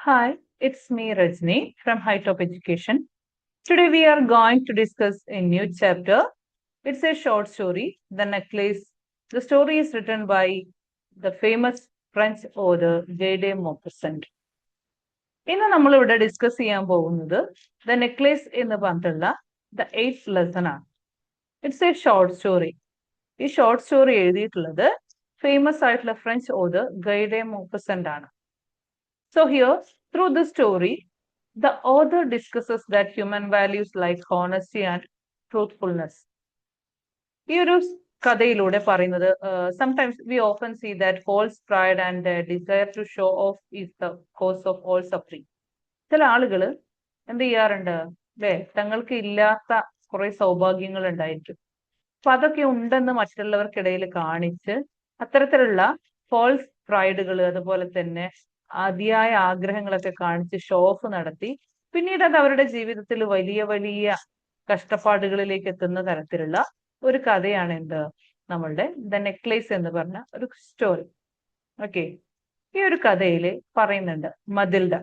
Hi, it's me Rajni from High Top Education. Today we are going to discuss a new chapter. It's a short story, The Necklace. The story is written by the famous French author J.D. Maupassant. ഇന്ന് നമ്മൾ ഇവിടെ discuss ചെയ്യാൻ പോകുന്നത് the necklace എന്ന് പറഞ്ഞിട്ടുള്ള the eighth lesson ആണ്. It's A short story. ഈ short story എഴുതിയിട്ടുള്ളത് ഫേമസ് ആയിട്ടുള്ള ഫ്രഞ്ച് ഓതർ ഗൈഡെ മോപ്പസന്റ് ആണ്. So here, through this story, the author discusses that human values like honesty and truthfulness. ഈ ഒരു കഥയിലൂടെ പറയുന്നത് sometimes we often see that false pride and desire to show off is the cause of all suffering. ചില ആളുകൾ എന്ത് ചെയ്യാറുണ്ട് അല്ലെ, തങ്ങൾക്ക് ഇല്ലാത്ത കുറെ സൗഭാഗ്യങ്ങൾ ഉണ്ടായിരിക്കും. അപ്പൊ അതൊക്കെ ഉണ്ടെന്ന് മറ്റുള്ളവർക്കിടയിൽ കാണിച്ച് അത്തരത്തിലുള്ള ഫോൾസ് പ്രൈഡുകൾ, അതുപോലെ തന്നെ അതിയായ ആഗ്രഹങ്ങളൊക്കെ കാണിച്ച് ഷോ ഓഫ് നടത്തി പിന്നീട് അത് അവരുടെ ജീവിതത്തിൽ വലിയ വലിയ കഷ്ടപ്പാടുകളിലേക്ക് എത്തുന്ന തരത്തിലുള്ള ഒരു കഥയാണ് എന്ത് നമ്മളുടെ ദ നെക്ലേസ് എന്ന് പറഞ്ഞ ഒരു സ്റ്റോറി. ഓക്കെ, ഈ ഒരു കഥയിൽ പറയുന്നുണ്ട് Mathilde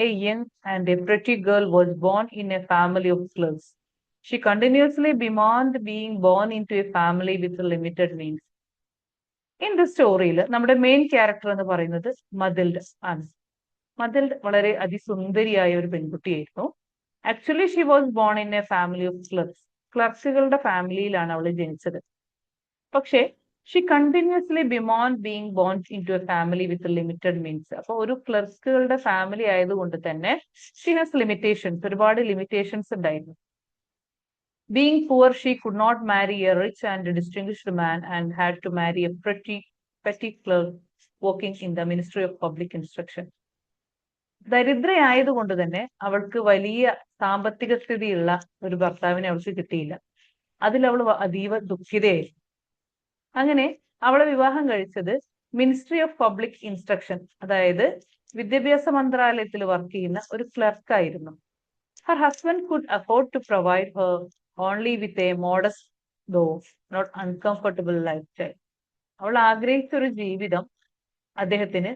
a young and a pretty girl was born in a family of clerks. She continuously bemoaned being born into a family with limited means. In the സ്റ്റോറിയിൽ നമ്മുടെ main character എന്ന് പറയുന്നത് മതിൽഡ ആണ്. മതിൽഡ വളരെ അതിസുന്ദരിയായ ഒരു പെൺകുട്ടിയായിരുന്നു. Actually she was born in a family of ക്ലർക്സുകളുടെ ഫാമിലിയിലാണ് അവൾ ജനിച്ചത്. പക്ഷേ she continuously bemoan being born into a family with limited means. അപ്പൊ ഒരു ക്ലർക്സുകളുടെ ഫാമിലി ആയതുകൊണ്ട് തന്നെ ഷി ഹാസ് ലിമിറ്റേഷൻസ്, ഒരുപാട് ലിമിറ്റേഷൻസ് ഉണ്ടായിരുന്നു. Being poor, she could not marry a rich and distinguished man and had to marry a petty clerk working in the Ministry of Public Instruction. ദരിദ്രയായതുകൊണ്ട് തന്നെ അവൾക്ക് വലിയ സാമ്പത്തിക സ്ഥിതിയുള്ള ഒരു ഭർത്താവിനെ അവൾക്ക് കിട്ടിയില്ല. അതിൽ അവൾ അതീവ ദുഃഖിതയായിരുന്നു. അങ്ങനെ അവളെ വിവാഹം കഴിച്ചത് മിനിസ്ട്രി ഓഫ് പബ്ലിക് ഇൻസ്ട്രക്ഷൻ, അതായത് വിദ്യാഭ്യാസ മന്ത്രാലയത്തിൽ വർക്ക് ചെയ്യുന്ന ഒരു ക്ലർക്കായിരുന്നു. Her husband could afford to provide her only with a modest though not uncomfortable lifestyle. അവൾ ആഗ്രഹിച്ച ഒരു ജീവിതം അദ്ദേഹത്തിന്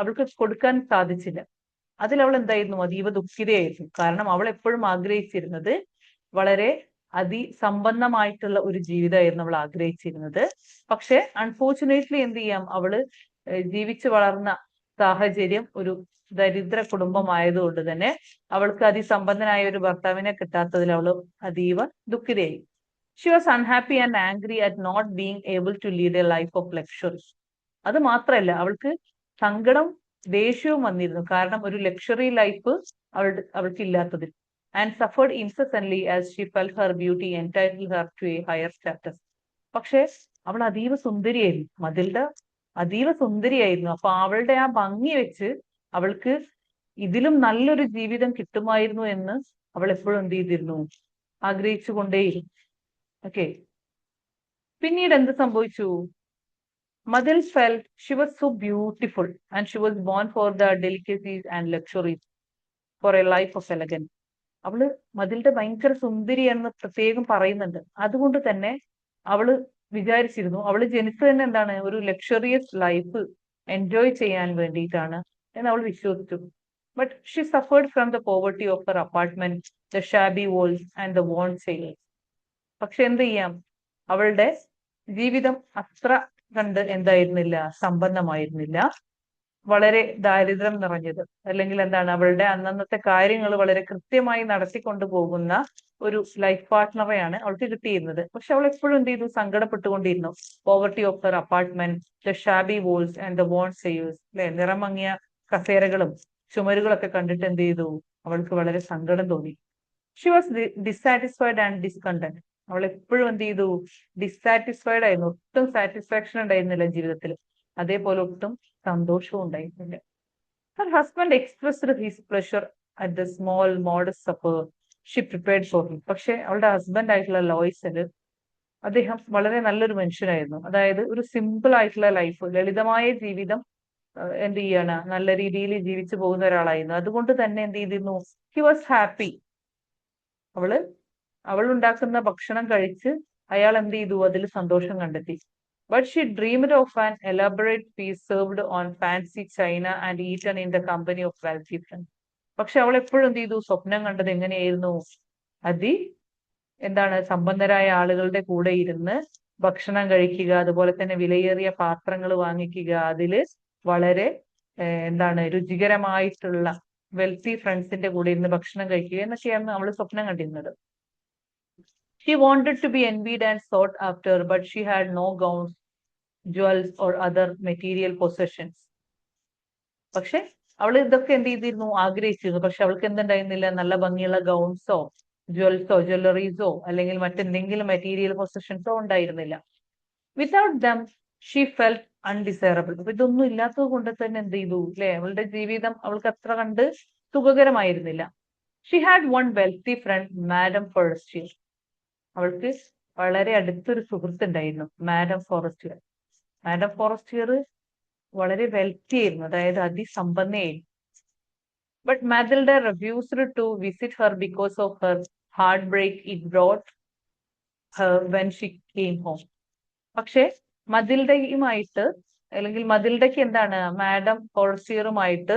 അവൾക്ക് കൊടുക്കാൻ സാധിച്ചില്ല. അതിൽ അവൾ എന്തായിരുന്നു, അതീവ ദുഃഖിതയായിരുന്നു. കാരണം അവൾ എപ്പോഴും ആഗ്രഹിച്ചിരുന്നത് വളരെ അതിസമ്പന്നമായിട്ടുള്ള ഒരു ജീവിതമായിരുന്നു അവൾ ആഗ്രഹിച്ചിരുന്നത്. പക്ഷെ അൺഫോർച്ചുനേറ്റ്ലി എന്ത് ചെയ്യാം, അവള് ജീവിച്ചു വളർന്ന സാഹചര്യം ഒരു ദരിദ്ര കുടുംബമായതുകൊണ്ട് തന്നെ അവൾക്ക് അതിസമ്പന്നനായ ഒരു ഭർത്താവിനെ കിട്ടാത്തതിൽ അവൾ അതീവ ദുഃഖിതയായി. She was unhappy and angry at not being able to lead a life of luxury. അത് മാത്രമല്ല, അവൾക്ക് സങ്കടം, ദേഷ്യവും വന്നിരുന്നു. കാരണം ഒരു ലക്ഷറി ലൈഫ് അവൾക്ക് ഇല്ലാത്തതിൽ. And suffered incessantly as she felt her beauty entitled her to a higher status. പക്ഷെ അവൾ അതീവ സുന്ദരിയായിരുന്നു. മതിൽഡ അതീവ സുന്ദരിയായിരുന്നു. അപ്പൊ അവളുടെ ആ ഭംഗി വെച്ച് അവൾക്ക് ഇതിലും നല്ലൊരു ജീവിതം കിട്ടുമായിരുന്നു എന്ന് അവൾ എപ്പോഴും എന്ത് ചെയ്തിരുന്നു, ആഗ്രഹിച്ചു കൊണ്ടേയിരുന്നു. ഓക്കെ, പിന്നീട് എന്ത് സംഭവിച്ചു? Mathilde felt she was so beautiful and she was born for the delicacies and luxuries for a life of elegance. അവള് മതിലിന്റെ ഭയങ്കര സുന്ദരിയാണെന്ന് പ്രത്യേകം പറയുന്നുണ്ട്. അതുകൊണ്ട് തന്നെ അവള് വിചാരിച്ചിരുന്നു അവള് ജനിച്ചത് തന്നെ എന്താണ്, ഒരു ലക്ഷറിയസ് ലൈഫ് എൻജോയ് ചെയ്യാൻ വേണ്ടിയിട്ടാണ് എന്ന് അവൾ വിശ്വസിച്ചു. But she suffered from the poverty of her apartment, the shabby walls and the worn sailors. പക്ഷെ എന്ത് ചെയ്യാം, അവളുടെ ജീവിതം അത്ര കണ്ട് എന്തായിരുന്നില്ല, സമ്പന്നമായിരുന്നില്ല. വളരെ ദാരിദ്ര്യം നിറഞ്ഞത്, അല്ലെങ്കിൽ എന്താണ്, അവളുടെ അന്നന്നത്തെ കാര്യങ്ങൾ വളരെ കൃത്യമായി നടത്തിക്കൊണ്ടു പോകുന്ന ഒരു ലൈഫ് പാർട്ട്ണറെയാണ് അവൾക്ക് കിട്ടിയിരുന്നത്. പക്ഷെ അവൾ എപ്പോഴും എന്ത് ചെയ്തു, സങ്കടപ്പെട്ടുകൊണ്ടിരുന്നു. Poverty of her apartment, the shabby walls and the worn chairs, അല്ലെ, നിറമങ്ങിയ കസേരകളും ചുമരുകളൊക്കെ കണ്ടിട്ട് എന്ത് ചെയ്തു, അവൾക്ക് വളരെ സങ്കടം തോന്നി. She was dissatisfied and discontent. അവൾ എപ്പോഴും എന്ത് ചെയ്തു, ഡിസാറ്റിസ്ഫൈഡ് ആയിരുന്നു. ഒട്ടും സാറ്റിസ്ഫാക്ഷൻ ഉണ്ടായിരുന്നില്ല ജീവിതത്തിൽ. അതേപോലെ ഒട്ടും സന്തോഷവും ഉണ്ടായിരുന്നില്ല. Her husband expressed his pleasure at the small modest supper she prepared for him. പക്ഷെ അവളുടെ ഹസ്ബൻഡ് ആയിട്ടുള്ള ലോയ്സല്, അദ്ദേഹം വളരെ നല്ലൊരു മനുഷ്യനായിരുന്നു. അതായത് ഒരു സിമ്പിൾ ആയിട്ടുള്ള ലൈഫ്, ലളിതമായ ജീവിതം എന്ത് ചെയ്യാണ്, നല്ല രീതിയിൽ ജീവിച്ചു പോകുന്ന ഒരാളായിരുന്നു. അതുകൊണ്ട് തന്നെ എന്ത് ചെയ്തിരുന്നു, ഹി വാസ് ഹാപ്പി. അവൾ ഉണ്ടാക്കുന്ന ഭക്ഷണം കഴിച്ച് അയാൾ എന്ത് ചെയ്തു, അതിൽ സന്തോഷം കണ്ടെത്തി. But she dreamed of an elaborate feast served on fancy china and eaten in the company of wealthy friends. പക്ഷെ അവൾ എപ്പോഴും എന്ത് ചെയ്തു? സ്വപ്നം കണ്ടത് എങ്ങനെയായിരുന്നു? അതി എന്താണ് സമ്പന്നരായ ആളുകളുടെ കൂടെ ഇരുന്ന് ഭക്ഷണം കഴിക്കുക, അതുപോലെ തന്നെ വിലയേറിയ പാത്രങ്ങൾ വാങ്ങിക്കുക, അതില് വളരെ എന്താണ് രുചികരമായിട്ടുള്ള വെൽത്തി ഫ്രണ്ട്സിന്റെ കൂടെ ഇരുന്ന് ഭക്ഷണം കഴിക്കുക എന്നൊക്കെയാണ് അവൾ സ്വപ്നം കണ്ടിരുന്നത്. She wanted to be envied and sought after, but she had no gowns, jewels or other material possessions. പക്ഷെ അവൾ ഇതൊക്കെ എന്ത് ചെയ്തിരുന്നു? ആഗ്രഹിച്ചിരുന്നു. പക്ഷെ അവൾക്ക് എന്തുണ്ടായിരുന്നില്ല? നല്ല ഭംഗിയുള്ള ഗൗൺസോ ജ്വൽസോ ജ്വല്ലറീസോ അല്ലെങ്കിൽ മറ്റെന്തെങ്കിലും മെറ്റീരിയൽ പൊസിഷൻസോ ഉണ്ടായിരുന്നില്ല. Without dum she felt undesirable. അപ്പൊ ഇതൊന്നും ഇല്ലാത്തത് കൊണ്ട് തന്നെ എന്ത് ചെയ്തു അല്ലെ? അവളുടെ ജീവിതം അവൾക്ക് അത്ര കണ്ട് സുഖകരമായിരുന്നില്ല. She had one wealthy friend, madame Forestier. അവൾക്ക് വളരെ അടുത്തൊരു സുഹൃത്ത് ഉണ്ടായിരുന്നു, മാഡം ഫോറസ്റ്റിയർ. മാഡം ഫോറസ്റ്റിയർ വളരെ വെൽത്തി ആയിരുന്നു, അതായത് അതിസമ്പന്നയായിരുന്നു. But Matilda refused to visit her because of her heartbreak it brought her when she came home. പക്ഷെ മതിൽഡയുമായിട്ട് അല്ലെങ്കിൽ മതിൽഡയ്ക്ക് എന്താണ് മാഡം ഫോറസ്റ്റിയറുമായിട്ട്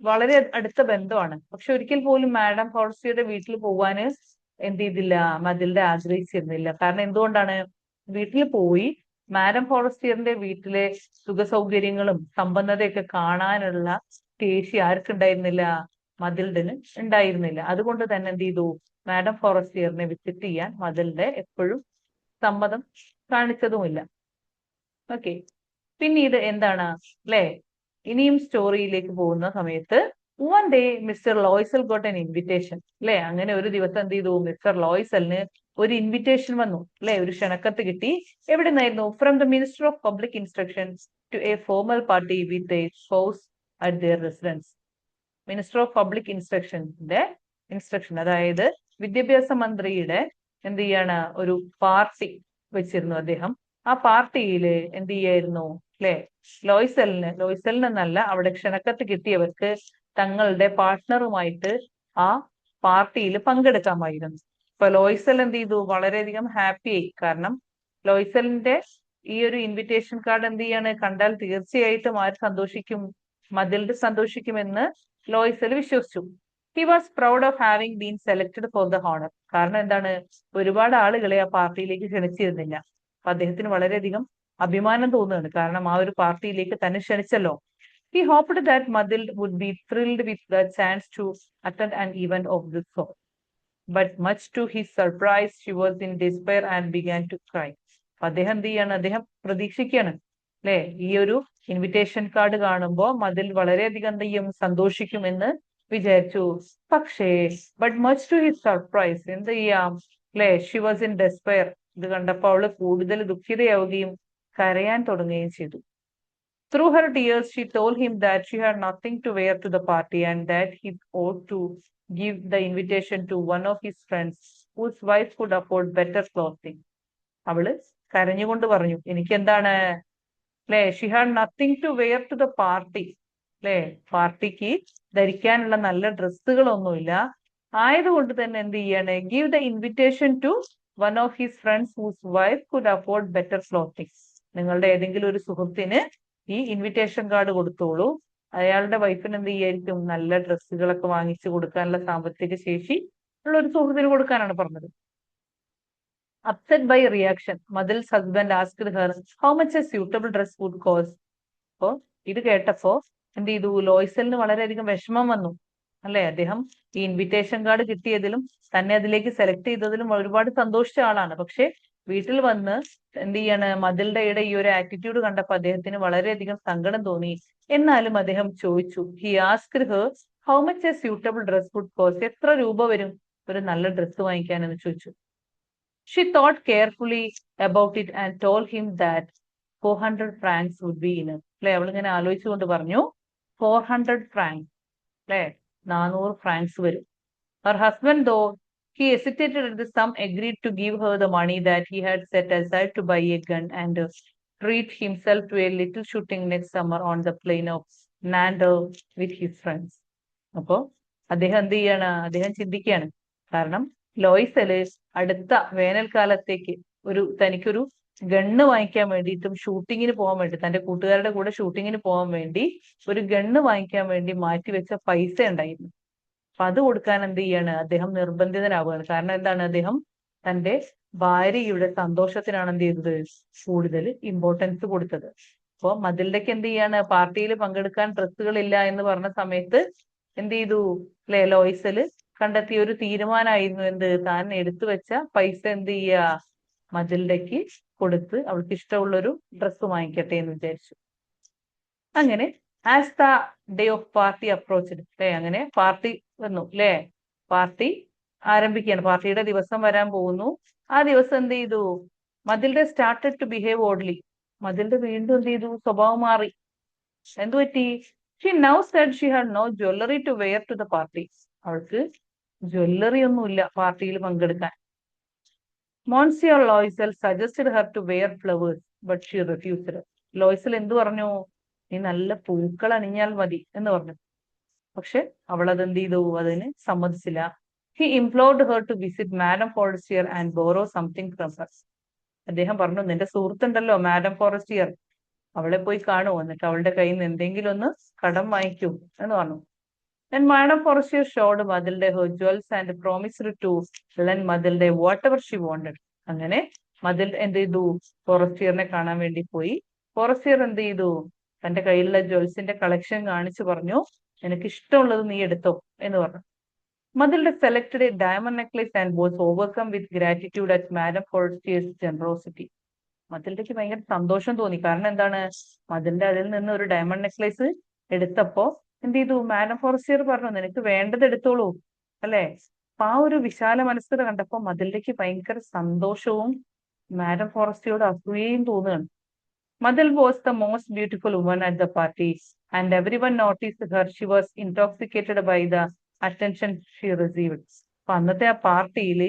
വളരെ അടുത്ത ബന്ധമാണ്. പക്ഷെ ഒരിക്കൽ പോലും മാഡം ഫോറസ്റ്റിയറുടെ വീട്ടിൽ പോവാന് എന്ത് ചെയ്തില്ല? മതിൽഡ ആഗ്രഹിച്ചിരുന്നില്ല. കാരണം എന്തുകൊണ്ടാണ്? വീട്ടിൽ പോയി മാഡം ഫോറസ്റ്റിയറിന്റെ വീട്ടിലെ സുഖ സൗകര്യങ്ങളും സമ്പന്നതയൊക്കെ കാണാനുള്ള ശേഷി ആർക്കുണ്ടായിരുന്നില്ല? മതിൽഡിന് ഉണ്ടായിരുന്നില്ല. അതുകൊണ്ട് തന്നെ എന്ത് ചെയ്തു? മാഡം ഫോറസ്റ്റിയറിനെ വിസിറ്റ് ചെയ്യാൻ മതിൽഡ എപ്പോഴും സമ്മതം കാണിച്ചതുമില്ല. ഓക്കെ, പിന്നീട് എന്താണ് അല്ലെ? ഇനിയും സ്റ്റോറിയിലേക്ക് പോകുന്ന സമയത്ത് one day mister Loisel got an invitation അല്ലെ. അങ്ങനെ ഒരു ദിവസം എന്ത് ചെയ്തു? മിസ്റ്റർ ലോയ്സലിന് ഒരു ഇൻവിറ്റേഷൻ വന്നു അല്ലെ, ഒരു ക്ഷണക്കത്ത് കിട്ടി. എവിടെ നിന്നായിരുന്നു? From the minister of public instruction to a formal party with a spouse at their residence. Minister of public ഇൻസ്ട്രക്ഷന്റെ ഇൻസ്ട്രക്ഷൻ, അതായത് വിദ്യാഭ്യാസ മന്ത്രിയുടെ എന്ത് ചെയ്യാണ് ഒരു പാർട്ടി വെച്ചിരുന്നു അദ്ദേഹം. ആ പാർട്ടിയിൽ എന്ത് ചെയ്യായിരുന്നു അല്ലെ? ലോയ്സലിനെന്നല്ല, അവിടെ ക്ഷണക്കത്ത് കിട്ടിയവർക്ക് തങ്ങളുടെ പാർട്ട്ണറുമായിട്ട് ആ പാർട്ടിയിൽ പങ്കെടുക്കാമായിരുന്നു. ഇപ്പൊ ലോയ്സൽ എന്ത് ചെയ്തു? വളരെയധികം ഹാപ്പിയായി. കാരണം ലോയ്സലിന്റെ ഈ ഒരു ഇൻവിറ്റേഷൻ കാർഡ് എന്ത് ചെയ്യാണ്? കണ്ടാൽ തീർച്ചയായിട്ടും ആര് സന്തോഷിക്കും? മതിൽഡ് സന്തോഷിക്കുമെന്ന് ലോയ്സൽ വിശ്വസിച്ചു. He was proud of having been selected for the honour. കാരണം എന്താണ്? ഒരുപാട് ആളുകളെ ആ പാർട്ടിയിലേക്ക് ക്ഷണിച്ചിരുന്നില്ല. അപ്പൊ അദ്ദേഹത്തിന് വളരെയധികം അഭിമാനം തോന്നുകയാണ്, കാരണം ആ ഒരു പാർട്ടിയിലേക്ക് തന്നെ ക്ഷണിച്ചല്ലോ. He hoped that Madild would be thrilled with the chance to attend an event of this sort. But much to his surprise, she was in despair and began to cry. അദ്ദേഹം എന്ത് ചെയ്യാണ്? അദ്ദേഹം പ്രതീക്ഷിക്കുകയാണ് അല്ലെ, ഈ ഒരു ഇൻവിറ്റേഷൻ കാർഡ് കാണുമ്പോൾ മതിൽ വളരെയധികം എന്ത് ചെയ്യും? സന്തോഷിക്കും എന്ന് വിചാരിച്ചു. പക്ഷേ but much to his surprise എന്ത് ചെയ്യാം അല്ലെ, ഷി വാസ് ഇൻ ഡെസ്പയർ. ഇത് കണ്ടപ്പോൾ അവള് കൂടുതൽ ദുഃഖിതയാവുകയും കരയാൻ തുടങ്ങുകയും ചെയ്തു. Through her tears, she told him that she had nothing to wear to the party and that he ought to give the invitation to one of his friends whose wife could afford better clothing. അവള് കരഞ്ഞുകൊണ്ട് പറഞ്ഞു, എനിക്കെന്താണ് അല്ലെ, she had nothing to wear to the party അല്ലെ, പാർട്ടിക്ക് ധരിക്കാനുള്ള നല്ല ഡ്രസ്സുകളൊന്നുമില്ല. ആയതുകൊണ്ട് തന്നെ എന്ത് ചെയ്യാണ്? Give the invitation to one of his friends whose wife could afford better clothing. നിങ്ങളുടെ ഏതെങ്കിലും ഒരു സുഹൃത്തിന് ഈ ഇൻവിറ്റേഷൻ കാർഡ് കൊടുത്തോളൂ. അയാളുടെ വൈഫിന് എന്ത് ചെയ്യായിരിക്കും? നല്ല ഡ്രസ്സുകളൊക്കെ വാങ്ങിച്ചു കൊടുക്കാനുള്ള സാമ്പത്തിക ശേഷി ഉള്ള ഒരു സുഹൃത്തിന് കൊടുക്കാനാണ് പറഞ്ഞത്. Upset by reaction, Mathilde's husband asked her how much a suitable dress would cost. അപ്പോ ഇത് കേട്ടപ്പോ എന്ത് ചെയ്തു? ലോയ്സലിന് വളരെയധികം വിഷമം വന്നു അല്ലെ. അദ്ദേഹം ഈ ഇൻവിറ്റേഷൻ കാർഡ് കിട്ടിയതിലും തന്നെ അതിലേക്ക് സെലക്ട് ചെയ്തതിലും ഒരുപാട് സന്തോഷിച്ച ആളാണ്. പക്ഷെ വീട്ടിൽ വന്ന് എന്ത് ചെയ്യാണ്? മതിൽഡയുടെ ഈ ഒരു ആറ്റിറ്റ്യൂഡ് കണ്ടപ്പോൾ അദ്ദേഹത്തിന് വളരെയധികം സങ്കടം തോന്നി. എന്നാലും അദ്ദേഹം ചോദിച്ചു, he asked her how much a suitable dress would cost. എത്ര രൂപ വരും ഒരു നല്ല ഡ്രസ്സ് വാങ്ങിക്കാൻ എന്ന് ചോദിച്ചു. She thought carefully about it and told him that 400 francs would be enough അല്ലെ. അവളിങ്ങനെ ആലോചിച്ചുകൊണ്ട് പറഞ്ഞു 400 francs അല്ലെ, 400 francs വരും. Her husband though he hesitated at the sum, agreed to give her the money that he had set aside to buy a gun and treat himself to a little shooting next summer on the plain of Nander with his friends. അപ്പോ അദ്ദേഹം എന്ത് ചെയ്യാണ്? അദ്ദേഹം ചിന്തിക്കുകയാണ്. കാരണം ലോയ്സല് അടുത്ത വേനൽക്കാലത്തേക്ക് തനിക്കൊരു gun വാങ്ങിക്കാൻ വേണ്ടിയിട്ടും ഷൂട്ടിങ്ങിന് പോകാൻ വേണ്ടി തന്റെ കൂട്ടുകാരുടെ കൂടെ ഷൂട്ടിങ്ങിന് പോകാൻ വേണ്ടി ഒരു ഗണ്ണ് വാങ്ങിക്കാൻ വേണ്ടി മാറ്റിവെച്ച പൈസ ഉണ്ടായിരുന്നു. അപ്പൊ അത് കൊടുക്കാൻ എന്ത് ചെയ്യാണ് അദ്ദേഹം നിർബന്ധിതനാവുകയാണ്. കാരണം എന്താണ്, അദ്ദേഹം തന്റെ ഭാര്യയുടെ സന്തോഷത്തിനാണ് എന്ത് ചെയ്തത്, കൂടുതൽ ഇമ്പോർട്ടൻസ് കൊടുത്തത്. അപ്പൊ മതിൽഡയ്ക്ക് എന്ത് ചെയ്യാണ്, പാർട്ടിയിൽ പങ്കെടുക്കാൻ ഡ്രസ്സുകളില്ല എന്ന് പറഞ്ഞ സമയത്ത് എന്ത് ചെയ്തു, അല്ലെ, ലോയ്സല് കണ്ടെത്തിയ ഒരു തീരുമാനമായിരുന്നു എന്ത്, താൻ എടുത്തു വെച്ച പൈസ എന്ത് ചെയ്യുക, മതിൽഡയ്ക്ക് കൊടുത്ത് അവൾക്ക് ഇഷ്ടമുള്ളൊരു ഡ്രസ്സ് വാങ്ങിക്കട്ടെ എന്ന് വിചാരിച്ചു. അങ്ങനെ as the day of party approach, അല്ലെ, അങ്ങനെ പാർട്ടി വന്നു, അല്ലെ, പാർട്ടി ആരംഭിക്കുകയാണ്, പാർട്ടിയുടെ ദിവസം വരാൻ പോകുന്നു. ആ ദിവസം എന്ത് ചെയ്തു, Mathilde started to behave oddly. Mathilde വീണ്ടും എന്ത് ചെയ്തു, സ്വഭാവം മാറി. എന്തു പറ്റി? She now said she had no jewellery to wear to the party. അവൾക്ക് ജ്വല്ലറി ഒന്നുമില്ല പാർട്ടിയിൽ പങ്കെടുക്കാൻ. Monsieur Loisel suggested her to wear flowers but she refused. Loisel എന്തു പറഞ്ഞു, നീ നല്ല പൂക്കൾ അണിഞ്ഞാൽ മതി എന്ന് പറഞ്ഞു. പക്ഷെ അവൾ അതെന്ത് ചെയ്തു, അതിന് സമ്മതിച്ചില്ല. He implored her to visit madame Forestier and borrow something from her. അദ്ദേഹം പറഞ്ഞു, നിന്റെ സുഹൃത്തുണ്ടല്ലോ മാഡം ഫോറസ്റ്റിയർ, അവളെ പോയി കാണൂ, എന്നിട്ട് അവളുടെ കയ്യിൽ നിന്ന് എന്തെങ്കിലും ഒന്ന് കടം വാങ്ങിക്കൂ എന്ന് പറഞ്ഞു. Then Madam Forestier showed Matilda her jewels and promised to lend Matilda whatever she wanted. അങ്ങനെ മതിൽഡ എന്ത് ചെയ്തു, ഫോറസ്റ്റിയറിനെ കാണാൻ വേണ്ടി പോയി. ഫോറസ്റ്റിയർ എന്ത് ചെയ്തു, തന്റെ കയ്യിലുള്ള ജ്വൽസിന്റെ കളക്ഷൻ കാണിച്ചു പറഞ്ഞു, എനിക്ക് ഇഷ്ടമുള്ളത് നീ എടുത്തോ എന്ന് പറഞ്ഞു. Mathilde selected a diamond necklace and was overcome with gratitude at madame Forestier's generosity. മതിൽഡയ്ക്ക് ഭയങ്കര സന്തോഷം തോന്നി. കാരണം എന്താണ്, മതിൽഡ അതിൽ നിന്ന് ഒരു ഡയമണ്ട് നെക്ലേസ് എടുത്തപ്പോ എന്ത് ചെയ്തു, മാഡം ഫോറസ്റ്റിയർ പറഞ്ഞു, നിനക്ക് വേണ്ടത് എടുത്തോളൂ, അല്ലെ. അപ്പൊ ആ ഒരു വിശാല മനസ്കത കണ്ടപ്പോ മതിൽഡയ്ക്ക് ഭയങ്കര സന്തോഷവും മാഡം ഫോറസ്റ്റിയോട് അസൂയയും തോന്നുകയാണ്. Mathilde was the most beautiful woman at the party and every one noticed her. She was intoxicated by the attention she received. അപ്പൊ അന്നത്തെ ആ പാർട്ടിയിൽ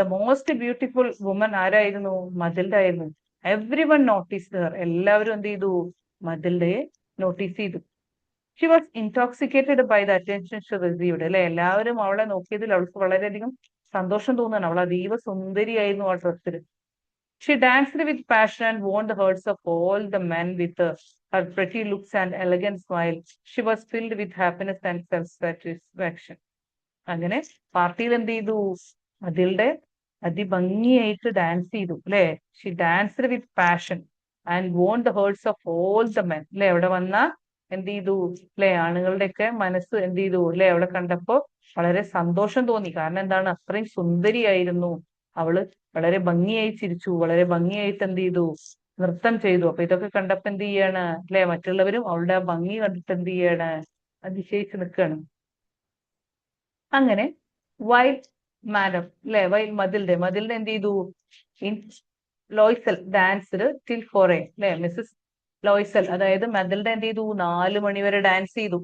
ദ മോസ്റ്റ് ബ്യൂട്ടിഫുൾ വുമൺ ആരായിരുന്നു, മതിൽഡ ആയിരുന്നു. എവ്രി വൺ നോട്ടീസ്ഡ് ഹർ, എല്ലാവരും എന്ത് ചെയ്തു, മതിൽഡയെ നോട്ടീസ് ചെയ്തു. She was intoxicated by the attention she received, അല്ലെ, എല്ലാവരും അവളെ നോക്കിയതിൽ അവൾക്ക് വളരെയധികം സന്തോഷം തോന്നുകയാണ്. അവൾ അതീവ സുന്ദരിയായിരുന്നു ആ ഡ്രസ്സിൽ. She danced with passion and won the hearts of all the men with her pretty looks and elegant smile. She was filled with happiness and self satisfaction. അങ്ങനെ പാർട്ടിയിൽ എന്ത് ചെയ്തു, അതിളുടെ അതിഭംഗിയായിട്ട് ഡാൻസ് ചെയ്തു, അല്ലെ. She danced with passion and won the hearts of all the men, അല്ലെ. അവിടെ വന്ന എന്ത് ചെയ്തു, അല്ലെ, ആണുങ്ങളുടെയൊക്കെ മനസ്സ് എന്ത് ചെയ്തു, അല്ലെ, അവളെ കണ്ടപ്പോ വളരെ സന്തോഷം തോന്നി. കാരണം എന്താണ്, അത്രയും സുന്ദരിയായിരുന്നു അവള്. വളരെ ഭംഗിയായി ചിരിച്ചു, വളരെ ഭംഗിയായിട്ട് എന്ത് ചെയ്തു, നൃത്തം ചെയ്തു. അപ്പൊ ഇതൊക്കെ കണ്ടപ്പോ എന്ത് ചെയ്യാണ്, അല്ലെ, മറ്റുള്ളവരും അവളുടെ ആ ഭംഗി കണ്ടിട്ട് എന്ത് ചെയ്യാണ്, അതിശയിച്ച് നിൽക്കുകയാണ്. അങ്ങനെ വൈൽ മാഡം, അല്ലെ, വൈൽ മതിൽഡ എന്ത് ചെയ്തു, ലോയ്സൽ ഡാൻസ്ഡ് ടിൽ 4 AM, അല്ലെ, മിസ്സസ് ലോയ്സൽ, അതായത് മതിൽഡ എന്ത് ചെയ്തു, 4 മണി വരെ ഡാൻസ് ചെയ്തു.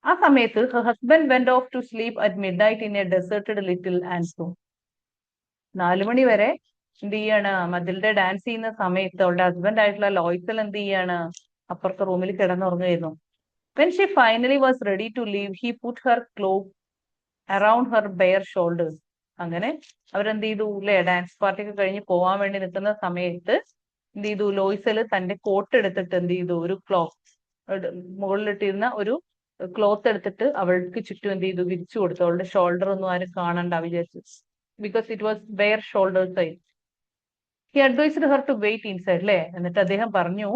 ആ സമയത്ത് her husband went off to sleep at midnight in a deserted little anthill. 4 മണി വരെ എന്ത് ചെയ്യാണ്, മതിൽഡ ഡാൻസ് ചെയ്യുന്ന സമയത്ത് അവളുടെ ഹസ്ബൻഡ് ആയിട്ടുള്ള ലോയ്സൽ എന്ത് ചെയ്യാണ്, അപ്പുറത്തെ റൂമിൽ കിടന്നുറങ്ങുമായിരുന്നു. When she finally was ready to leave, he put her cloak around her bare shoulders. അങ്ങനെ അവരെന്ത് ചെയ്തു, അല്ലെ, ഡാൻസ് പാർട്ടി ഒക്കെ കഴിഞ്ഞ് പോവാൻ വേണ്ടി നിൽക്കുന്ന സമയത്ത് എന്ത് ചെയ്തു, ലോയ്സല് തന്റെ കോട്ട് എടുത്തിട്ട് എന്ത് ചെയ്തു, ഒരു മുകളിലിട്ടിരുന്ന ഒരു ക്ലോത്ത് എടുത്തിട്ട് അവൾക്ക് ചുറ്റും എന്ത് ചെയ്തു, വിരിച്ചു കൊടുത്തു. അവളുടെ ഷോൾഡർ ഒന്നും ആരും കാണണ്ട വിചാരിച്ചു. Because it was bare shoulders ആയി. He advised her to wait inside, അല്ലെ. എന്നിട്ട് അദ്ദേഹം പറഞ്ഞു,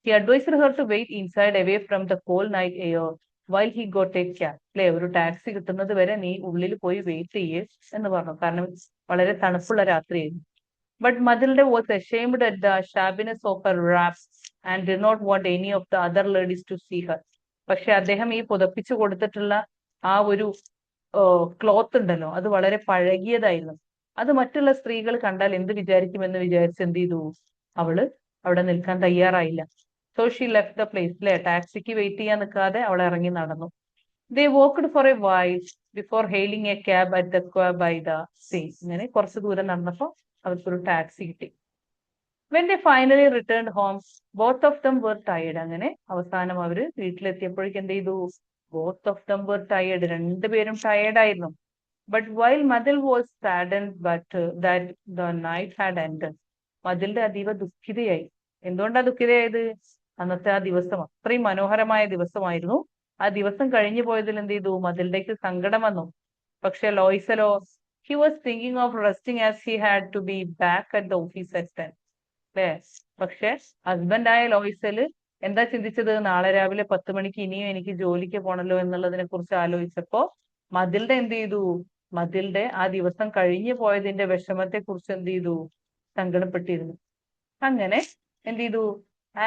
he advised her to wait inside away from the cold night air while he got a cab, അല്ലെ, ഒരു ടാക്സി കിട്ടുന്നത് വരെ നീ ഉള്ളിൽ പോയി വെയിറ്റ് ചെയ്യേ എന്ന് പറഞ്ഞു. കാരണം വളരെ തണുപ്പുള്ള രാത്രിയായിരുന്നു. But Matilda was ashamed at the shabbiness of her wraps and did not want any of the other ladies to see her. പക്ഷെ അദ്ദേഹം ഈ പുതപ്പിച്ചു കൊടുത്തിട്ടുള്ള ആ ഒരു ക്ലോത്ത് ഉണ്ടല്ലോ, അത് വളരെ പഴകിയതായിരുന്നു. അത് മറ്റുള്ള സ്ത്രീകൾ കണ്ടാൽ എന്ത് വിചാരിക്കുമെന്ന് വിചാരിച്ച് എന്ത് ചെയ്തു, അവള് അവിടെ നിൽക്കാൻ തയ്യാറായില്ല. So she left the place, അല്ലെ, ടാക്സിക്ക് വെയിറ്റ് ചെയ്യാൻ നിൽക്കാതെ അവൾ ഇറങ്ങി നടന്നു. They walked for a while before hailing a cab at the quay by the sea. ഇങ്ങനെ കുറച്ച് ദൂരം നടന്നപ്പോ അവർക്കൊരു ടാക്സി കിട്ടി. When they finally returned home, both of them were tired. അങ്ങനെ അവസാനം അവര് വീട്ടിലെത്തിയപ്പോഴേക്കും എന്ത് ചെയ്തു, both of them were tired. രണ്ടുപേരും ടയേർഡ് ആയിരുന്നു. But while Madil was saddened that the night had ended, മതിൽഡ അതീവ ദുഃഖിതയായി. എന്തുകൊണ്ടാ ദുഃഖിതയായത്? അന്നത്തെ ആ ദിവസം അത്രയും മനോഹരമായ ദിവസമായിരുന്നു. ആ ദിവസം കഴിഞ്ഞു പോയതിൽ എന്ത് ചെയ്തു? മതിൽഡയ്ക്ക് സങ്കടം വന്നു. പക്ഷെ ലോയ്സലോ, he was thinking of resting as he had to be back at the office at 10. അല്ലേ? പക്ഷെ ഹസ്ബൻഡായ ലോയ്സല് എന്താ ചിന്തിച്ചത്? നാളെ രാവിലെ 10 മണിക്ക് ഇനിയും എനിക്ക് ജോലിക്ക് പോണല്ലോ എന്നുള്ളതിനെ കുറിച്ച് ആലോചിച്ചപ്പോ മതിൽഡ എന്ത് ചെയ്തു? മതിൽഡ ആ ദിവസം കഴിഞ്ഞു പോയതിന്റെ വിഷമത്തെ കുറിച്ച് എന്ത് ചെയ്തു? സങ്കടപ്പെട്ടിരുന്നു. അങ്ങനെ എന്ത് ചെയ്തു?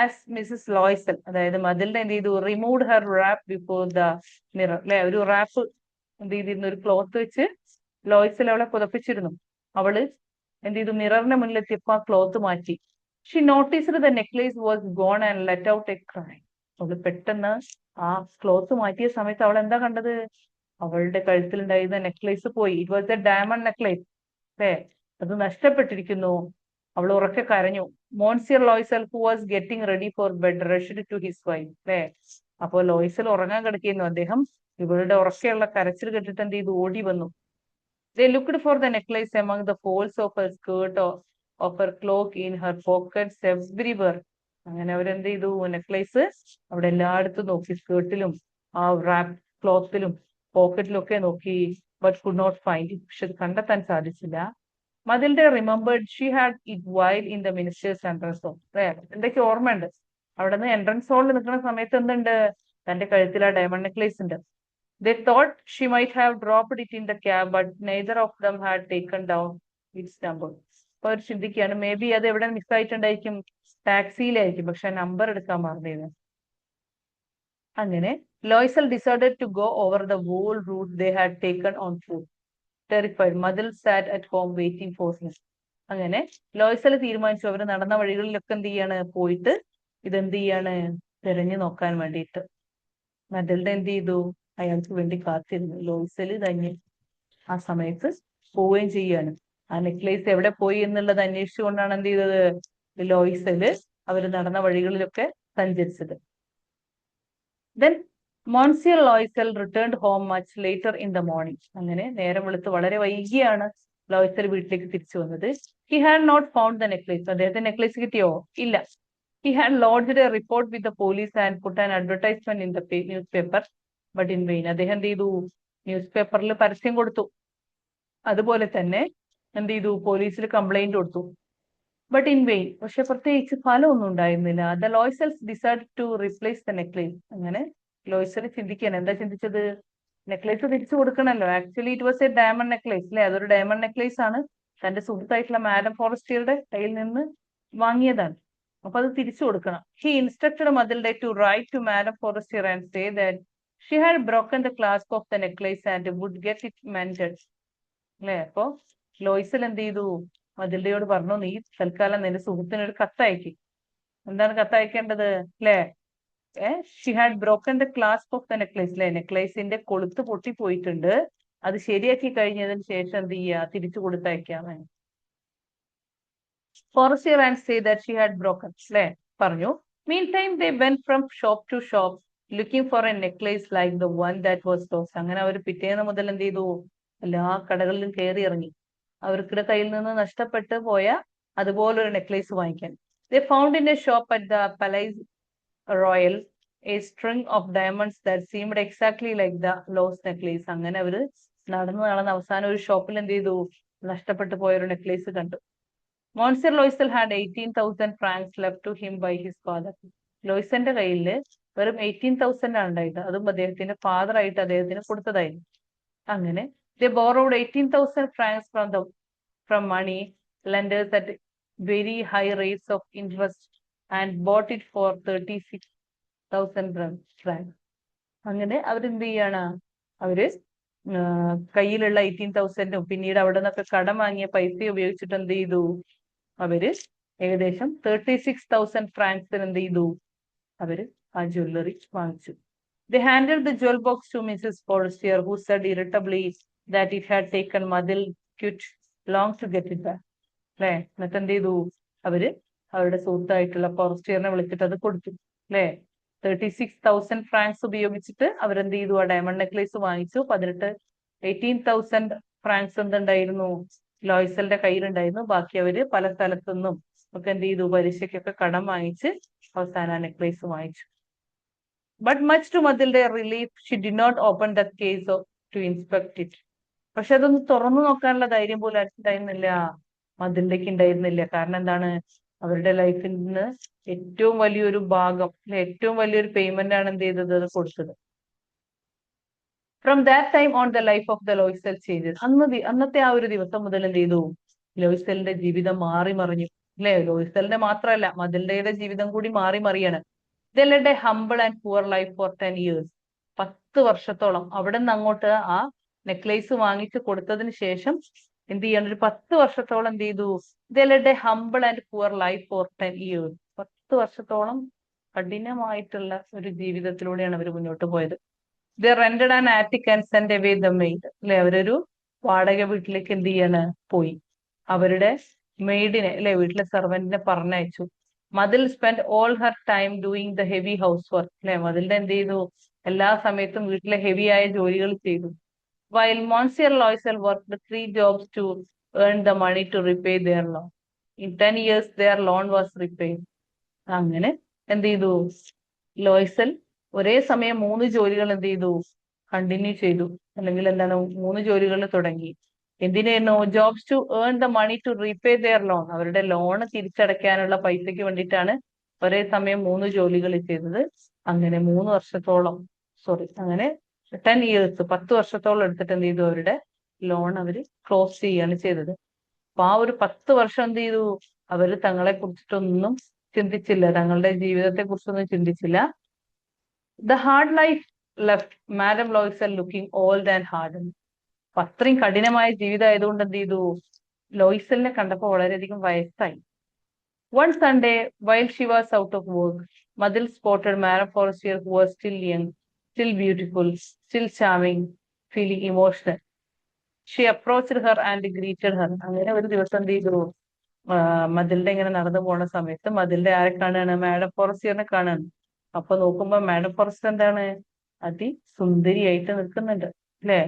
ആസ് മിസ്സസ് ലോയ്സൽ, അതായത് മതിൽഡ എന്ത് ചെയ്തു? Removed her wrap before the mirror. അല്ലെ, ഒരു റാപ്പ് എന്ത് ചെയ്തിരുന്നു? ഒരു ക്ലോത്ത് വെച്ച് ലോയ്സൽ അവളെ പുതപ്പിച്ചിരുന്നു. അവള് എന്ത് ചെയ്തു? മിററിന്റെ മുന്നിലെത്തിയപ്പോ ആ ക്ലോത്ത് മാറ്റി. She noticed the necklace was gone and let out a cry. അവള് പെട്ടെന്ന് ആ ക്ലോത്ത് മാറ്റിയ സമയത്ത് അവൾ എന്താ കണ്ടത്? അവളുടെ കഴുത്തിലുണ്ടായിരുന്ന നെക്ലേസ് പോയി. It was a diamond necklace. അല്ലേ? അത് നഷ്ടപ്പെട്ടിരിക്കുന്നു. അവൾ ഉറക്കെ കരഞ്ഞു. Monsieur Loisel who was getting ready for bed rushed to his wife. അല്ലേ? അപ്പോ ലോയ്സൽ ഉറങ്ങാൻ കിടക്കുന്നു. അദ്ദേഹം ഇവളുടെ ഉറക്കെയുള്ള കരച്ചിൽ കേട്ടിട്ട് എന്ത് ചെയ്തു? ഓടി വന്നു. They looked for the necklace among the folds of her skirt or of her cloak, in her pockets, everywhere. അങ്ങനെ അവരെന്ത് ചെയ്തു? നെക്ലേസ് അവിടെ എല്ലായിടത്തും നോക്കി. സ്കേർട്ടിലും ആ റാപ്പ് ക്ലോത്തിലും പോക്കറ്റിലും ഒക്കെ നോക്കി. But could not find it. പക്ഷെ അത് കണ്ടെത്താൻ സാധിച്ചില്ല. Mathilde remembered she had it while in the minister's entrance hall. എന്തൊക്കെ ഓർമ്മയുണ്ട്? അവിടെ നിന്ന് എൻട്രൻസ് ഹോളിൽ നിൽക്കുന്ന സമയത്ത് എന്തുണ്ട്? തന്റെ കഴുത്തിൽ ആ ഡയമണ്ട് നെക്ലേസ് ഉണ്ട്. They thought she might have dropped it in the cab, but neither of them had taken down its number. അപ്പൊ അവർ ചിന്തിക്കുകയാണ്, മേ ബി അത് എവിടെ മിസ്സായിട്ടുണ്ടായിരിക്കും? ടാക്സിയിലായിരിക്കും. പക്ഷെ നമ്പർ എടുക്കാൻ മറന്നിരുന്നു. അങ്ങനെ Loisel decided to go over the whole route they had taken on foot. Terrified, Madil sat at home waiting for him. അങ്ങനെ ലോയ്സൽ തീരുമാനിച്ചു അവർ നടന്ന വഴികളിലൊക്കെ എന്ത് ചെയ്യാണ്? പോയിട്ട് ഇതെന്ത് ചെയ്യാണ്? തിരഞ്ഞു നോക്കാൻ വേണ്ടിയിട്ട്. മതിൽഡ എന്ത് ചെയ്തു? അയാൾക്ക് വേണ്ടി കാത്തിരുന്നു. ലോയ്സല് തന്നെ ആ സമയത്ത് പോവുകയും ചെയ്യാണ്. ആ നെക്ലേസ് എവിടെ പോയി എന്നുള്ളത് അന്വേഷിച്ചുകൊണ്ടാണ് എന്ത് ചെയ്തത്? ലോയ്സല് അവര് നടന്ന വഴികളിലൊക്കെ സഞ്ചരിച്ചത്. Then monsieur Loisel returned home much later in the morning. അങ്ങനെ നേരം വെളുത്ത് വളരെ വൈകിയാണ് ലോയ്സൽ വീട്ടിലേക്ക് തിരിച്ചു വന്നത്. He had not found the necklace. അദ്ദേഹത്തിന് നെക്ലേസ് കിട്ടിയോ? ഇല്ല. He had lodged a report with the police and put an advertisement in the newspaper, but in vain. അദ്ദേഹം എന്ത് ചെയ്തു? ന്യൂസ് പേപ്പറിൽ പരസ്യം കൊടുത്തു. അതുപോലെ തന്നെ എന്ത് ചെയ്തു? പോലീസിൽ കംപ്ലൈന്റ് കൊടുത്തു. But in vain. പക്ഷെ പ്രത്യേകിച്ച് ഫലമൊന്നും ഉണ്ടായിരുന്നില്ല. The Loisels decide to replace the necklace. അങ്ങനെ ലോയ്സൽ ചിന്തിക്കുകയാണ്. എന്താ ചിന്തിച്ചത്? നെക്ലേസ് തിരിച്ചു കൊടുക്കണല്ലോ. Actually it was a diamond necklace. അല്ലെ, അതൊരു ഡയമണ്ട് നെക്ലേസ് ആണ്. തന്റെ സുഹൃത്തായിട്ടുള്ള മാഡം ഫോറസ്റ്റിയറുടെ കയ്യിൽ നിന്ന് വാങ്ങിയതാണ്. അപ്പൊ അത് തിരിച്ചു കൊടുക്കണം. He instructed Mathilde to write to madam Forestier and say that she had broken the clasp of the necklace and would get it mended. അല്ലെ, അപ്പൊ ലോയ്സൽ എന്ത് ചെയ്തു? മതിൽഡയോട് പറഞ്ഞു, നീ തൽക്കാലം നിന്റെ സുഹൃത്തിനൊരു കത്തയക്കി. എന്താണ് കത്തയക്കേണ്ടത്? അല്ലെ, she had broken the clasp of the necklace. അല്ലെ, നെക്ലേസിന്റെ കൊളുത്ത് പൊട്ടിപ്പോയിട്ടുണ്ട്. അത് ശരിയാക്കി കഴിഞ്ഞതിന് ശേഷം എന്ത് ചെയ്യുക? തിരിച്ചു കൊടുത്തയക്കാമെന്ന്. Forestier and say that she had broken. അല്ലെ, പറഞ്ഞു. Meantime they went from shop to shop looking for a necklace like the one that was lost. അങ്ങനെ അവർ പിറ്റേന്ന് മുതൽ എന്ത് ചെയ്തു? എല്ലാ കടകളിലും കയറി ഇറങ്ങി അവർക്കിടെ കയ്യിൽ നിന്ന് നഷ്ടപ്പെട്ടു പോയ അതുപോലൊരു നെക്ലേസ് വാങ്ങിക്കാൻ. They found in a shop at the Palais Royal a string of diamonds that seemed exactly like the lost necklace. അങ്ങനെ അവര് നടന്ന് അവസാനം ഒരു ഷോപ്പിൽ എന്ത് ചെയ്തു? നഷ്ടപ്പെട്ടു പോയ ഒരു നെക്ലേസ് കണ്ടു. Monsieur Loisel had 18,000 francs left to him by his father. ലോയ്സന്റെ കയ്യിൽ വെറും 18,000 ആണ് ഉണ്ടായത്. അതും അദ്ദേഹത്തിന്റെ ഫാദർ ആയിട്ട് അദ്ദേഹത്തിന് കൊടുത്തതായിരുന്നു. അങ്ങനെ they borrowed 18,000 francs from money lenders at very high rates of interest and bought it for 36,000 francs. അങ്ങനെ അവരെന്ത് ചെയ്യാണ്? അവര് കയ്യിലുള്ള 18,000 പിന്നീട് അവിടെ നിന്നൊക്കെ കടം വാങ്ങിയ പൈസ ഉപയോഗിച്ചിട്ട് എന്ത് ചെയ്തു? അവര് ഏകദേശം 36,000 francs എന്ത് ചെയ്തു? അവര് ആ ജ്വല്ലറി വാങ്ങിച്ചു. They handed the jewel box to Mrs. Forestier, who said irritably that it had taken Madil quite long to get it back. അല്ലെ, എന്നിട്ട് എന്ത് ചെയ്തു? അവര് അവരുടെ സുഹൃത്തായിട്ടുള്ള ഫോറസ്റ്റിയറിനെ വിളിച്ചിട്ട് അത് കൊടുത്തു. അല്ലെ, 36,000 francs ഉപയോഗിച്ചിട്ട് അവരെന്ത് ചെയ്തു? ആ ഡയമണ്ട് നെക്ലേസ് വാങ്ങിച്ചു. 18,000 francs എന്തുണ്ടായിരുന്നു? ലോയ്സലിന്റെ കയ്യിലുണ്ടായിരുന്നു. ബാക്കി അവര് പല സ്ഥലത്തുനിന്നും ഒക്കെ എന്ത് ചെയ്തു, പലിശയ്ക്കൊക്കെ കടം വാങ്ങിച്ച് അവസാനം ആ നെക്ലേസ് വാങ്ങിച്ചു. But much to Mathilde relief she did not open the case to inspect it. പക്ഷെ അതൊന്ന് തുറന്നു നോക്കാനുള്ള ധൈര്യം പോലും ആർക്കുണ്ടായിരുന്നില്ല, മതിൽഡയ്ക്ക് ഉണ്ടായിരുന്നില്ല. കാരണം എന്താണ്, അവരുടെ ലൈഫിൽ നിന്ന് ഏറ്റവും വലിയൊരു ഭാഗം, അല്ലെ, ഏറ്റവും വലിയൊരു പേയ്മെന്റ് ആണ് എന്ത് ചെയ്തത്, അത് കൊടുത്തത്. From that time on the life of the Loisel changes. അന്നത്തെ ആ ഒരു ദിവസം മുതൽ എന്ത് ചെയ്തു, ലോയ്സലിന്റെ ജീവിതം മാറി മറിഞ്ഞു. അല്ലെ, ലോയ്സലിന്റെ മാത്രമല്ല മതിൽഡയുടെ ജീവിതം കൂടി മാറി മറിയാണ്. They led a humble and poor life for 10 years. 10 വർഷത്തോളം അവിടെ നിന്ന് അങ്ങോട്ട് ആ നെക്ലേസ് വാങ്ങിച്ചു കൊടുത്തതിന് ശേഷം എന്ത് ചെയ്യണം, ഒരു 10 വർഷത്തോളം എന്ത് ചെയ്തു, they led a humble and poor life for 10 years. 10 വർഷത്തോളം കഠിനമായിട്ടുള്ള ഒരു ജീവിതത്തിലൂടെയാണ് അവർ മുന്നോട്ട് പോയത്. They rented an attic and sent away the maid. അല്ലെ, അവരൊരു വാടക വീട്ടിലേക്ക് എന്ത് ചെയ്യാണ്, പോയി. അവരുടെ മെയ്ഡിനെ, അല്ലെ, വീട്ടിലെ സെർവന്റിനെ പറഞ്ഞയച്ചു. മതിൽ spend all Har time doing the heavy house work. അല്ലെ, മതിലിന്റെ എന്ത് ചെയ്തു, എല്ലാ സമയത്തും വീട്ടിലെ ഹെവി ആയ ജോലികൾ ചെയ്തു. While monsieur Loisel worked 3 jobs to earn the money to repay their loan. In 10 years their loan was repaid. അങ്ങനെ എന്ത് ചെയ്തു, ലോയ്സൽ ഒരേ സമയം 3 ജോലികൾ എന്ത് ചെയ്തു, കണ്ടിന്യൂ ചെയ്തു. അല്ലെങ്കിൽ എന്താണ്, 3 ജോലികൾ തുടങ്ങി. എന്തിനായിരുന്നു, jobs to earn the money to repay their loan. അവരുടെ ലോണ് തിരിച്ചടയ്ക്കാനുള്ള പൈസയ്ക്ക് വേണ്ടിയിട്ടാണ് ഒരേ സമയം 3 ജോലികൾ ചെയ്തത്. അങ്ങനെ 3 വർഷത്തോളം, അങ്ങനെ 10 years, 10 വർഷത്തോളം എടുത്തിട്ട് എന്ത് ചെയ്തു, അവരുടെ ലോൺ അവര് ക്ലോസ് ചെയ്യാണ് ചെയ്തത്. അപ്പൊ ആ ഒരു 10 വർഷം എന്ത് ചെയ്തു, അവര് തങ്ങളെ കുറിച്ചിട്ടൊന്നും ചിന്തിച്ചില്ല, തങ്ങളുടെ ജീവിതത്തെ കുറിച്ചൊന്നും ചിന്തിച്ചില്ല. The hard life left madam Loisel looking old and hard. അപ്പൊ അത്രയും കഠിനമായ ജീവിതം ആയതുകൊണ്ട് എന്ത് ചെയ്തു, ലോയ്സലിനെ കണ്ടപ്പോ വളരെയധികം വയസ്സായി. One Sunday while she was out of work, Mathilde spotted madam Forestier who was still young, still beautiful, still charming, feeling emotional. She approached her and greeted her. അങ്ങനെ ഒരു ദിവസം എന്ത് ചെയ്തു, മതിലിന്റെ ഇങ്ങനെ നടന്നു പോണ സമയത്ത് മതിലിന്റെ ആരെ കാണാണ്, മാഡം ഫോറസ്റ്റിയറിനെ കാണാണ്. അപ്പൊ നോക്കുമ്പോ മാഡം ഫോറസ്റ്റിയർ എന്താണ്, അതിസുന്ദരിയായിട്ട് നിൽക്കുന്നുണ്ട്, അല്ലെ.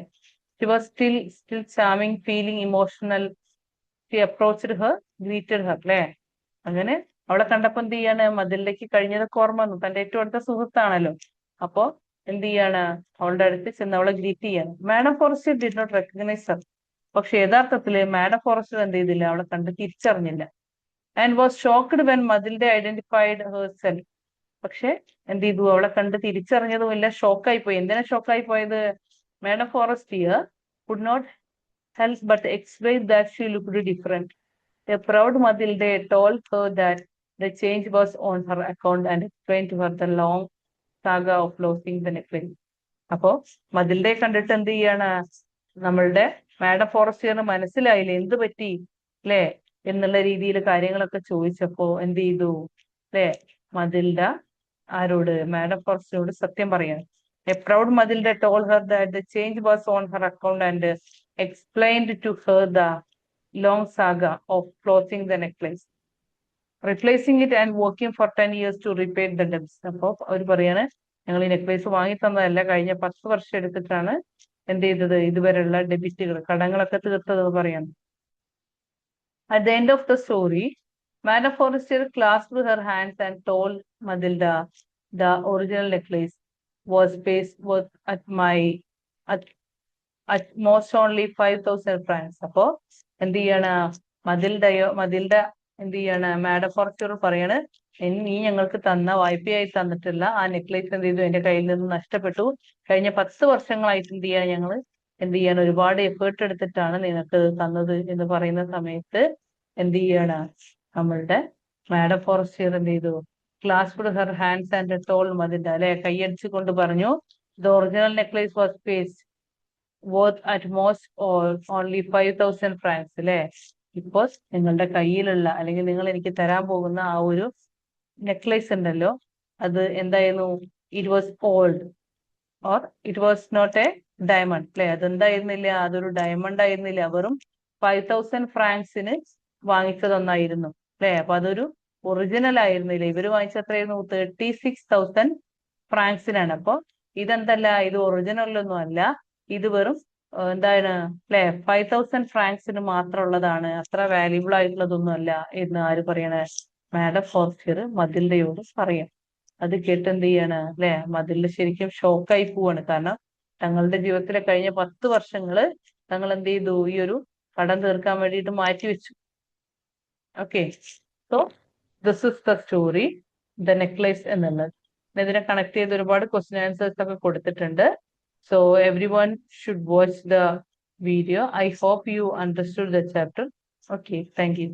She was still charming, feeling emotional. She approached her, greeted her, അല്ലെ. അങ്ങനെ അവളെ കണ്ടപ്പോ എന്ത് ചെയ്യാണ്, മതിലിലേക്ക് കഴിഞ്ഞതൊക്കെ ഓർമ്മ വന്നു, തന്റെ ഏറ്റവും അടുത്ത സുഹൃത്താണല്ലോ. അപ്പൊ എന്ത് ചെയ്യാണ്, അവളുടെ അടുത്ത് ചെന്ന് അവളെ ഗ്രീറ്റ് ചെയ്യാണ്. Madam Forestier did not recognise her. പക്ഷെ യഥാർത്ഥത്തില് മാഡം ഫോറസ്റ്റിയർ എന്ത് ചെയ്തില്ല, അവളെ കണ്ട് തിരിച്ചറിഞ്ഞില്ല. And was shocked when Mathilde identified herself. പക്ഷെ എന്ത് ചെയ്തു, അവളെ കണ്ട് തിരിച്ചറിഞ്ഞതുമില്ല, ഷോക്കായി പോയി. എന്തിനാ ഷോക്കായി പോയത്, madam ഫോറസ്റ്റിയർ could not help but explain that she looked different. A proud Matilde told her that the change was on her account and explained to her the long saga of losing the necklace. അപ്പോ മതിൽഡെ കണ്ടിട്ട് എന്ത് ചെയ്യാണ്, നമ്മളുടെ madam ഫോറസ്റ്റിയറിന് മനസ്സിലായില്ലേ എന്ത് പറ്റി, അല്ലെ, എന്നുള്ള രീതിയിൽ കാര്യങ്ങളൊക്കെ ചോദിച്ചപ്പോ എന്ത് ചെയ്തു, അല്ലെ, മതിൽഡ ആരോട്, മാഡം ഫോറസ്റ്റിയറോട് സത്യം പറയാണ്. A proud Matilda told her that the change was on her account and explained to her the long saga of closing the necklace, replacing it and working for 10 years to repay the debts. അപ്പൊ അവർ പറയാണ്, ഞങ്ങൾ ഈ necklace വാങ്ങി തന്നതല്ല, കഴിഞ്ഞ 10 വർഷം എടുത്തിട്ടാണ് എന്ത് ചെയ്തത്, ഇതുവരെയുള്ള ഡെബിറ്റുകൾ, കടങ്ങളൊക്കെ തീർത്തത് പറയാണ്. At the end of the story, Madam Forestier clasped her hands and told Matilda the original necklace was at most only 5,000 francs. അപ്പോ എന്ത് ചെയ്യാണ്, മതിൽഡ എന്ത് ചെയ്യാണ്, മാഡം ഫോറസ്റ്റിയർ പറയാണ്, നീ ഞങ്ങൾക്ക് തന്ന വായ്പയായി തന്നിട്ടില്ല, ആ നെക്ലേസ് എന്ത് ചെയ്തു, എന്റെ കയ്യിൽ നിന്ന് നഷ്ടപ്പെട്ടു. കഴിഞ്ഞ 10 വർഷങ്ങളായിട്ട് എന്ത് ചെയ്യാൻ ഞങ്ങൾ എന്ത് ചെയ്യാൻ ഒരുപാട് എഫേർട്ട് എടുത്തിട്ടാണ് നിങ്ങൾക്ക് തന്നത് എന്ന് പറയുന്ന സമയത്ത് എന്ത് ചെയ്യാണ്, നമ്മളുടെ മാഡം ഫോറസ്റ്റിയർ എന്ത് ചെയ്തു, clasped her hands and told മതിൽഡ, അല്ലെ, കൈയടിച്ചു കൊണ്ട് പറഞ്ഞു, the original necklace was worth at most only 5,000 francs. അല്ലെ, ഇപ്പോ നിങ്ങളുടെ കയ്യിലുള്ള അല്ലെങ്കിൽ നിങ്ങൾ എനിക്ക് തരാൻ പോകുന്ന ആ ഒരു നെക്ലേസ് ഉണ്ടല്ലോ, അത് എന്തായിരുന്നു, it was old or it was not a diamond. അല്ലെ, അതെന്തായിരുന്നില്ല, അതൊരു ഡയമണ്ട് ആയിരുന്നില്ല, വെറും 5,000 ഫ്രാങ്ക്സിന് വാങ്ങിച്ചതൊന്നായിരുന്നു, അല്ലെ. അപ്പൊ അതൊരു ഒറിജിനൽ ആയിരുന്നില്ല. ഇവര് വാങ്ങിച്ച എത്രയായിരുന്നു, 36,000 ഫ്രാങ്ക്സിനാണ്. അപ്പൊ ഇതെന്തല്ല, ഇത് ഒറിജിനലൊന്നും അല്ല, ഇത് വെറും എന്താണ് അല്ലെ 5000 ഫ്രാങ്ക്സിന് മാത്രമുള്ളതാണ്, അത്ര വാല്യുബിൾ ആയിട്ടുള്ളതൊന്നും അല്ല എന്ന് ആര് പറയണേ? മാഡം ഫോർസ്റ്റിയർ മതിൽഡയോട് പറയും. അത് കേട്ട് എന്ത് ചെയ്യാണ് അല്ലെ? മതിൽഡ ശരിക്കും ഷോക്കായി പോവാണ്. കാരണം തങ്ങളുടെ ജീവിതത്തിലെ കഴിഞ്ഞ 10 വർഷങ്ങള് തങ്ങൾ എന്ത് ചെയ്തു? ഈ ഒരു കടം തീർക്കാൻ വേണ്ടിയിട്ട് മാറ്റി വെച്ചു. Okay, so this is the story the necklace എന്നുള്ളത്. ഇതിനെ കണക്ട് ചെയ്ത് ഒരുപാട് ക്വസ്റ്റ്യൻ ആൻസേഴ്സ് ഒക്കെ കൊടുത്തിട്ടുണ്ട്. So every one should watch the video. I hope you understood the chapter. Okay, thank U.